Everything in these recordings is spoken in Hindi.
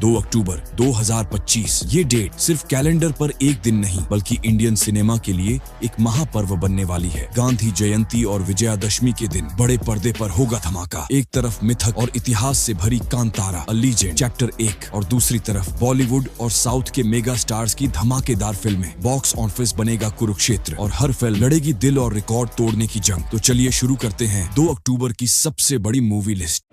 2 अक्टूबर 2025। ये डेट सिर्फ कैलेंडर पर एक दिन नहीं बल्कि इंडियन सिनेमा के लिए एक महापर्व बनने वाली है। गांधी जयंती और विजयादशमी के दिन बड़े पर्दे पर होगा धमाका। एक तरफ मिथक और इतिहास से भरी कांतारा अ लीजेंड चैप्टर 1 और दूसरी तरफ बॉलीवुड और साउथ के मेगा स्टार्स की धमाकेदार फिल्में। बॉक्स ऑफिस बनेगा कुरुक्षेत्र और हर फिल्म लड़ेगी दिल और रिकॉर्ड तोड़ने की जंग। तो चलिए शुरू करते हैं 2 अक्टूबर की सबसे बड़ी movie list.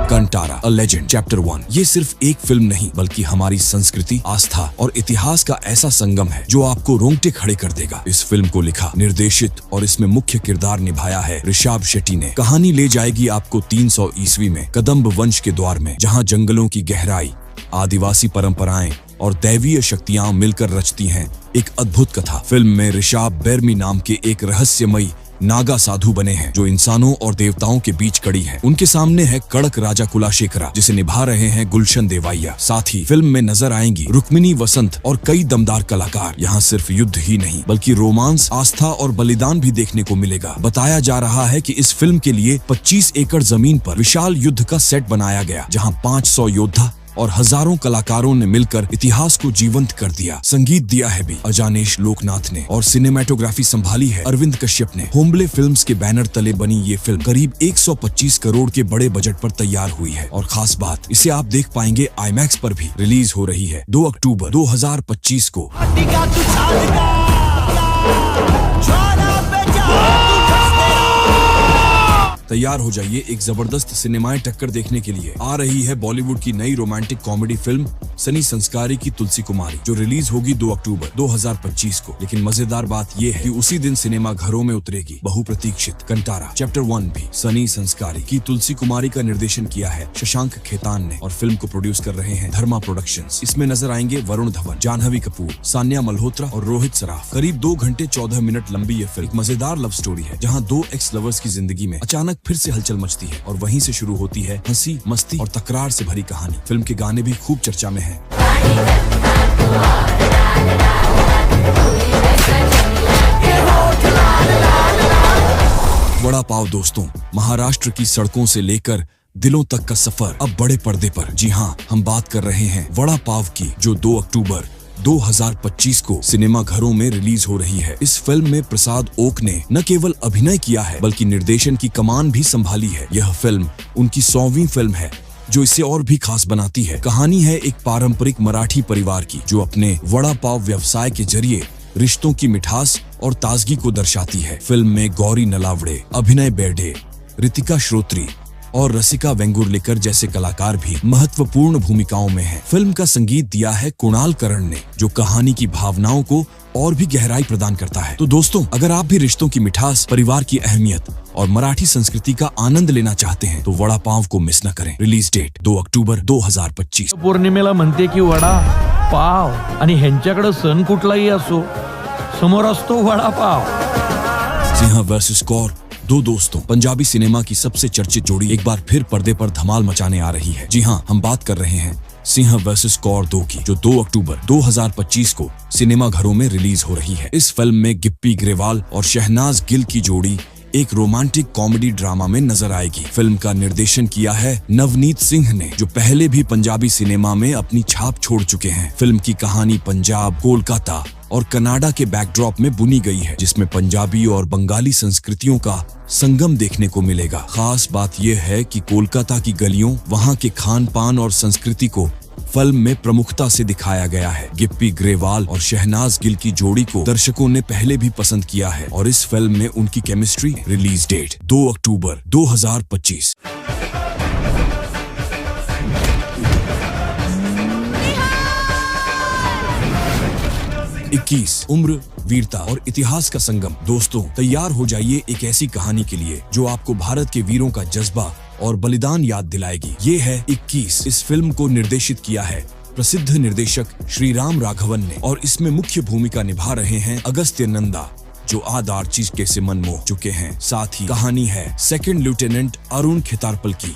Kantara a legend chapter 1। ये सिर्फ एक फिल्म नहीं बल्कि हमारी संस्कृति, आस्था और इतिहास का ऐसा संगम है जो आपको रोंगटे खड़े कर देगा। इस फिल्म को लिखा, निर्देशित और इसमें मुख्य किरदार निभाया है ऋषभ शेट्टी ने। कहानी ले जाएगी आपको 300 ईस्वी में कदम्ब वंश के द्वार में, जहाँ जंगलों की गहराई, आदिवासी परंपराएं और दैवीय शक्तियां मिलकर रचती हैं एक अद्भुत कथा। फिल्म में ऋषभ बेरमी नाम के एक रहस्यमयी नागा साधु बने हैं जो इंसानों और देवताओं के बीच कड़ी है। उनके सामने है कड़क राजा कुलाशेखरा जिसे निभा रहे हैं गुलशन देवाइया। साथ ही फिल्म में नजर आएंगी रुक्मिनी वसंत और कई दमदार कलाकार। यहाँ सिर्फ युद्ध ही नहीं बल्कि रोमांस, आस्था और बलिदान भी देखने को मिलेगा। बताया जा रहा है कि इस फिल्म के लिए 25 एकड़ जमीन पर विशाल युद्ध का सेट बनाया गया, जहाँ 500 योद्धा और हजारों कलाकारों ने मिलकर इतिहास को जीवंत कर दिया। संगीत दिया है भी अजानेश लोकनाथ ने और सिनेमेटोग्राफी संभाली है अरविंद कश्यप ने। होम्बले फिल्म्स के बैनर तले बनी ये फिल्म करीब 125 करोड़ के बड़े बजट पर तैयार हुई है और खास बात, इसे आप देख पाएंगे IMAX पर भी। रिलीज हो रही है 2 अक्टूबर 2025 को। तैयार हो जाइए एक जबरदस्त सिनेमाई टक्कर देखने के लिए। आ रही है बॉलीवुड की नई रोमांटिक कॉमेडी फिल्म सनी संस्कारी की तुलसी कुमारी, जो रिलीज होगी 2 अक्टूबर 2025 को। लेकिन मजेदार बात यह है कि उसी दिन सिनेमा घरों में उतरेगी बहुप्रतीक्षित कंटारा चैप्टर 1 भी। सनी संस्कारी की तुलसी कुमारी का निर्देशन किया है शशांक खेतान ने और फिल्म को प्रोड्यूस कर रहे हैं धर्मा प्रोडक्शंस। इसमें नजर आएंगे वरुण धवन, जानवी कपूर, सान्या मल्होत्रा और रोहित सराफ। करीब 2 घंटे 14 मिनट लंबी ये फिल्म मजेदार लव स्टोरी है, जहाँ 2 एक्स लवर्स की जिंदगी में अचानक फिर से हलचल मचती है और वहीं से शुरू होती है हंसी, मस्ती और तकरार से भरी कहानी। फिल्म के गाने भी खूब चर्चा में हैं। वड़ा पाव दोस्तों, महाराष्ट्र की सड़कों से लेकर दिलों तक का सफर अब बड़े पर्दे पर। जी हाँ, हम बात कर रहे हैं वड़ा पाव की, जो 2 अक्टूबर 2025 को सिनेमा घरों में रिलीज हो रही है। इस फिल्म में प्रसाद ओक ने न केवल अभिनय किया है बल्कि निर्देशन की कमान भी संभाली है। यह फिल्म उनकी 100वीं फिल्म है जो इसे और भी खास बनाती है। कहानी है एक पारंपरिक मराठी परिवार की जो अपने वड़ा पाव व्यवसाय के जरिए रिश्तों की मिठास और ताजगी को दर्शाती है। फिल्म में गौरी नलावड़े, अभिनय बेर्डे, रितिका श्रोत्री और रसिका वेंगुर्लेकर जैसे कलाकार भी महत्वपूर्ण भूमिकाओं में हैं। फिल्म का संगीत दिया है कुणाल करण ने, जो कहानी की भावनाओं को और भी गहराई प्रदान करता है। तो दोस्तों, अगर आप भी रिश्तों की मिठास, परिवार की अहमियत और मराठी संस्कृति का आनंद लेना चाहते हैं तो वड़ा पाव को मिस न करें। Release date 2 October 2025। पौर्णिमेला म्हणते की वडा पाव आणि ह्यांच्याकडे सण कुठलाही असो, समोर असतो वडा पाव। सिंह वर्सेस कौर, 2 दोस्तों, पंजाबी सिनेमा की सबसे चर्चित जोड़ी एक बार फिर पर्दे पर धमाल मचाने आ रही है। जी हाँ, हम बात कर रहे हैं सिंह वर्सेस कौर 2 की, जो 2 अक्टूबर 2025 को सिनेमा घरों में रिलीज हो रही है। इस फिल्म में गिप्पी ग्रेवाल और शहनाज गिल की जोड़ी एक रोमांटिक कॉमेडी ड्रामा में नजर आएगी। फिल्म का निर्देशन किया है नवनीत सिंह ने, जो पहले भी पंजाबी सिनेमा में अपनी छाप छोड़ चुके हैं। फिल्म की कहानी पंजाब, कोलकाता और कनाडा के बैकड्रॉप में बुनी गई है, जिसमें पंजाबी और बंगाली संस्कृतियों का संगम देखने को मिलेगा। खास बात यह है कि कोलकाता की गलियों, वहां के खान पान और संस्कृति को फिल्म में प्रमुखता से दिखाया गया है। गिप्पी ग्रेवाल और शहनाज गिल की जोड़ी को दर्शकों ने पहले भी पसंद किया है और इस फिल्म में उनकी केमिस्ट्री। Release date 2 October 2025। 21 उम्र, वीरता और इतिहास का संगम। दोस्तों, तैयार हो जाइए एक ऐसी कहानी के लिए जो आपको भारत के वीरों का जज्बा और बलिदान याद दिलाएगी। ये है 21। इस फिल्म को निर्देशित किया है प्रसिद्ध निर्देशक श्रीराम राघवन ने और इसमें मुख्य भूमिका निभा रहे हैं अगस्त्य नंदा, जो आधार चीज के से मन मोह चुके हैं। साथ ही कहानी है सेकंड लेफ्टिनेंट अरुण खितारपल की,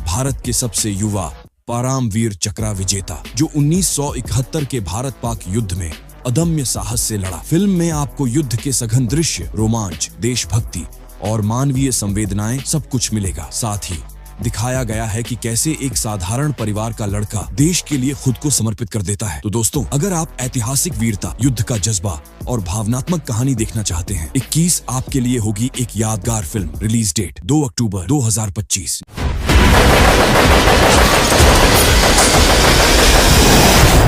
भारत के सबसे युवा परमवीर चक्र विजेता, जो 1971 के भारत पाक युद्ध में अदम्य साहस से लड़ा। फिल्म में आपको युद्ध के सघन दृश्य, रोमांच, देशभक्ति और मानवीय संवेदनाएं सब कुछ मिलेगा। साथ ही दिखाया गया है कि कैसे एक साधारण परिवार का लड़का देश के लिए खुद को समर्पित कर देता है। तो दोस्तों, अगर आप ऐतिहासिक वीरता, युद्ध का जज्बा और भावनात्मक कहानी देखना चाहते हैं, 21 आपके लिए होगी एक यादगार फिल्म। Release date 2 October 2025।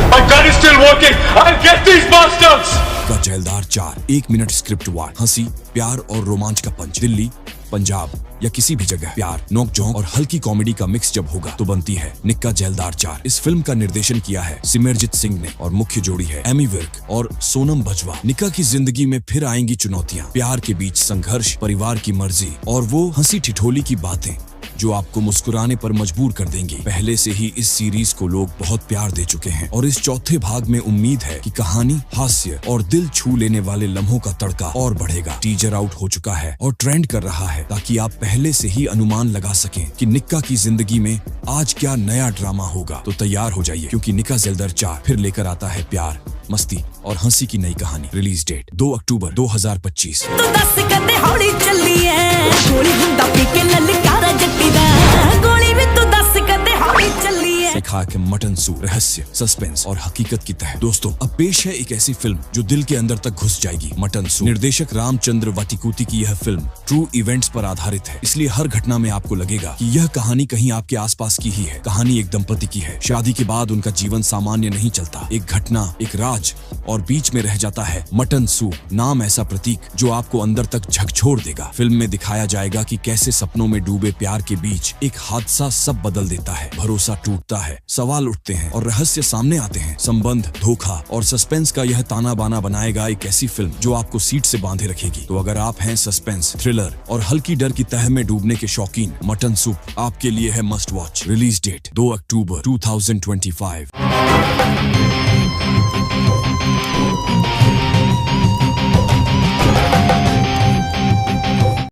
My gun is still working. I'll get these bastards. का जेलदार 4 1 मिनट स्क्रिप्ट वार, हंसी, प्यार और रोमांच का पंच। दिल्ली, पंजाब या किसी भी जगह प्यार, नोक-झोंक और हल्की कॉमेडी का मिक्स जब होगा तो बनती है निक्का जेलदार 4। इस फिल्म का निर्देशन किया है सिमरजीत सिंह ने और मुख्य जोड़ी है एमी विर्क और सोनम बाजवा। निक्का की जिंदगी में फिर आएंगी चुनौतियां, प्यार के बीच संघर्ष, परिवार की मर्जी और वो हंसी ठिठोली की बातें जो आपको मुस्कुराने पर मजबूर कर देंगी। पहले से ही इस सीरीज को लोग बहुत प्यार दे चुके हैं और इस चौथे भाग में उम्मीद है कि कहानी, हास्य और दिल छू लेने वाले लम्हों का तड़का और बढ़ेगा। टीजर आउट हो चुका है और ट्रेंड कर रहा है ताकि आप पहले से ही अनुमान लगा सकें कि निक्का की जिंदगी में आज क्या नया ड्रामा होगा। तो तैयार हो जाइए, क्योंकि निक्का जेलदार 4 फिर लेकर आता है प्यार, मस्ती और हंसी की नई कहानी। Release date 2 October 2025। तू दस कदे हौली चली है, गोली हुंदा पी के ललकारा जट्टी दा, गोली भी तू दस कदे हौली चली है। दिखा के मटन सूप, रहस्य, सस्पेंस और हकीकत की तह। दोस्तों, अब पेश है एक ऐसी फिल्म जो दिल के अंदर तक घुस जाएगी। Mutton soup. निर्देशक रामचंद्र वाटिकुति की यह फिल्म ट्रू इवेंट्स पर आधारित है, इसलिए हर घटना में आपको लगेगा कि यह कहानी कहीं आपके आसपास की ही है। कहानी एक दंपति की है। शादी के बाद उनका जीवन सामान्य नहीं चलता। एक घटना, एक राज और बीच में रह जाता है मटन सूप। नाम ऐसा प्रतीक जो आपको अंदर तक झकझोर देगा। फिल्म में दिखाया जाएगा कि कैसे सपनों में डूबे प्यार के बीच एक हादसा सब बदल देता है। भरोसा टूटता है, सवाल उठते हैं और रहस्य सामने आते हैं। संबंध, धोखा और सस्पेंस का यह ताना बाना बनाएगा एक ऐसी फिल्म जो आपको सीट से बांधे रखेगी। तो अगर आप हैं सस्पेंस, थ्रिलर और हल्की डर की तह में डूबने के शौकीन, मटन सूप आपके लिए है must watch. Release date 2 October 2025।